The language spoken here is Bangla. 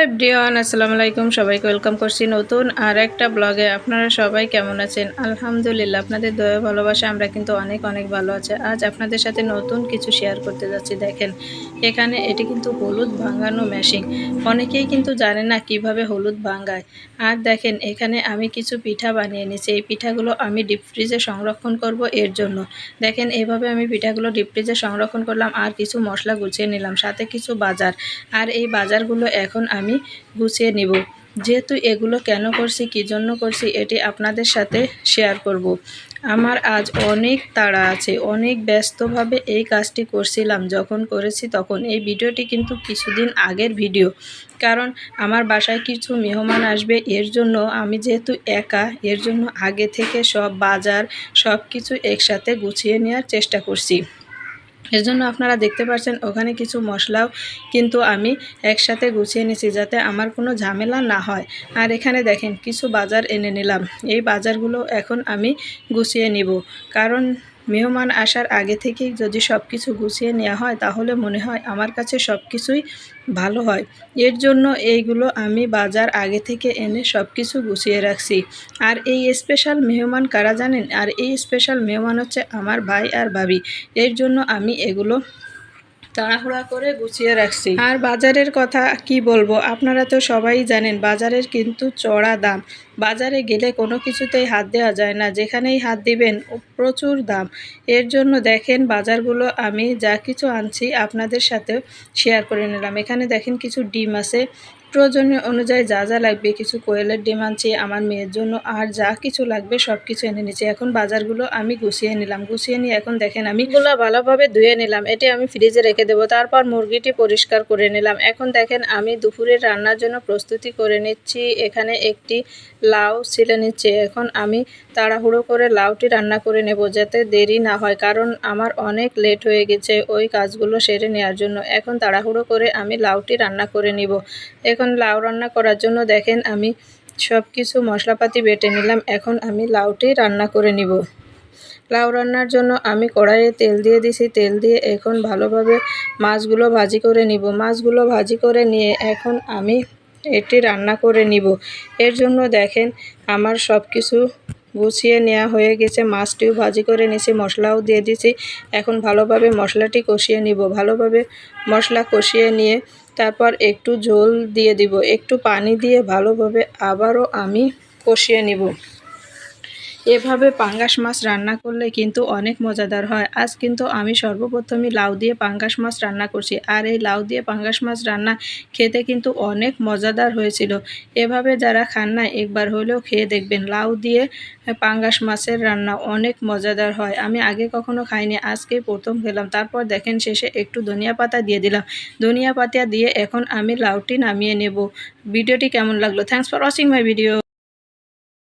এভরিওয়ান, আসসালামু আলাইকুম। সবাইকে ওয়েলকাম করছি নতুন আর একটা ব্লগে। আপনারা সবাই কেমন আছেন? আলহামদুলিল্লাহ, আপনাদের দয়া ভালোবাসা আমরা কিন্তু অনেক অনেক ভালো আছে। আজ আপনাদের সাথে নতুন কিছু শেয়ার করতে যাচ্ছি। দেখেন, এখানে এটি কিন্তু হলুদ ভাঙানো মেশিন। অনেকেই কিন্তু জানে না কিভাবে হলুদ ভাঙায়। আর দেখেন, এখানে আমি কিছু পিঠা বানিয়ে নিয়েছি। এই পিঠাগুলো আমি ডিপ ফ্রিজে সংরক্ষণ করব এর জন্য। দেখেন, এভাবে আমি পিঠাগুলো ডিপ ফ্রিজে সংরক্ষণ করলাম আর কিছু মশলা গুছিয়ে নিলাম, সাথে কিছু বাজার। আর এই বাজারগুলো এখন আমি গুছিয়ে নিব। যেহেতু এগুলো কেন করছি, কী জন্য করছি, এটি আপনাদের সাথে শেয়ার করব। আমার আজ অনেক তাড়া আছে, অনেক ব্যস্তভাবে এই কাজটি করছিলাম। যখন করেছি তখন এই ভিডিওটি কিন্তু কিছুদিন আগের ভিডিও, কারণ আমার বাসায় কিছু মেহমান আসবে, এর জন্য আমি যেহেতু একা, এর জন্য আগে থেকে সব বাজার সব কিছু একসাথে গুছিয়ে নেওয়ার চেষ্টা করছি। এর জন্য আপনারা দেখতে পাচ্ছেন ওখানে কিছু মশলাও কিন্তু আমি একসাথে গুছিয়ে নিয়েছি, যাতে আমার কোনো ঝামেলা না হয়। আর এখানে দেখেন, কিছু বাজার এনে নিলাম। এই বাজারগুলো এখন আমি গুছিয়ে নিব, কারণ মেহমান আসার আগে থেকেই যদি সব কিছু গুছিয়ে নেওয়া হয় তাহলে মনে হয় আমার কাছে সব কিছুই ভালো হয়। এর জন্য এইগুলো আমি বাজার আগে থেকে এনে সব কিছু গুছিয়ে রাখছি। আর এই স্পেশাল মেহমান কারা জানেন? আর এই স্পেশাল মেহমান হচ্ছে আমার ভাই আর ভাবি। এর জন্য আমি এগুলো তাড়াহুড়া করে গুছিয়ে রাখছি। আর বাজারের কথা কি বলবো, আপনারা তো সবাই জানেন বাজারের কিন্তু চড়া দাম। বাজারে গেলে কোনো কিছুতেই হাত দেওয়া যায় না, যেখানেই হাত দিবেন প্রচুর দাম। এর জন্য দেখেন, বাজারগুলো আমি যা কিছু আনছি আপনাদের সাথেও শেয়ার করে নিলাম। এখানে দেখেন, কিছু ডিম আছে, প্রয়োজনীয় অনুযায়ী যা যা লাগবে। কিছু কোয়েলের ডিম আনছি আমার মেয়ের জন্য, আর যা কিছু লাগবে সব কিছু এনে নিচ্ছি। এখন বাজারগুলো আমি গুছিয়ে নিলাম। গুছিয়ে নিয়ে এখন দেখেন, আমি এগুলো ভালোভাবে ধুয়ে নিলাম। এটি আমি ফ্রিজে রেখে দেবো। তারপর মুরগিটি পরিষ্কার করে নিলাম। এখন দেখেন, আমি দুপুরের রান্নার জন্য প্রস্তুতি করে নিচ্ছি। এখানে একটি লাউ ছিলে নিচ্ছি। এখন আমি তাড়াহুড়ো করে লাউটি রান্না করে নেব, যাতে দেরি না হয়, কারণ আমার অনেক লেট হয়ে গেছে ওই কাজগুলো সেরে নেওয়ার জন্য। এখন তাড়াহুড়ো করে আমি লাউটি রান্না করে নিব। এখন লাউ রান্না করার জন্য দেখেন, আমি সব কিছু মশলাপাতি বেটে নিলাম। এখন আমি লাউটি রান্না করে নিব। লাউ রান্নার জন্য আমি কড়াইয়ে তেল দিয়ে দিছি। তেল দিয়ে এখন ভালোভাবে মাছগুলো ভাজি করে নিব। মাছগুলো ভাজি করে নিয়ে এখন আমি এটি রান্না করে নিব। এর জন্য দেখেন, আমার সব কিছু গুছিয়ে নেওয়া হয়ে গেছে। মাছটিও ভাজি করে নিয়েছি, মশলাও দিয়ে দিছি। এখন ভালোভাবে মশলাটি কষিয়ে নিব। ভালোভাবে মশলা কষিয়ে নিয়ে তারপর একটু ঝোল দিয়ে দিব। একটু পানি দিয়ে ভালোভাবে আবারও আমি কষিয়ে নিব। এভাবে পাঙ্গাস মাছ রান্না করলে কিন্তু অনেক মজাদার হয়। আজ কিন্তু আমি সর্বপ্রথমে লাউ দিয়ে পাঙ্গাস মাছ রান্না করছি। আর এই লাউ দিয়ে পাঙ্গাস মাছ রান্না খেতে কিন্তু অনেক মজাদার হয়েছিল। এভাবে যারা খান না, একবার হলেও খেয়ে দেখবেন। লাউ দিয়ে পাঙ্গাস মাছের রান্না অনেক মজাদার হয়। আমি আগে কখনো খাইনি, আজকেই প্রথম খেলাম। তারপর দেখেন, শেষে একটু ধনিয়া পাতা দিয়ে দিলাম। ধনিয়া পাতা দিয়ে এখন আমি লাউটি নামিয়ে নেব। ভিডিওটি কেমন লাগলো? Thanks for watching my video.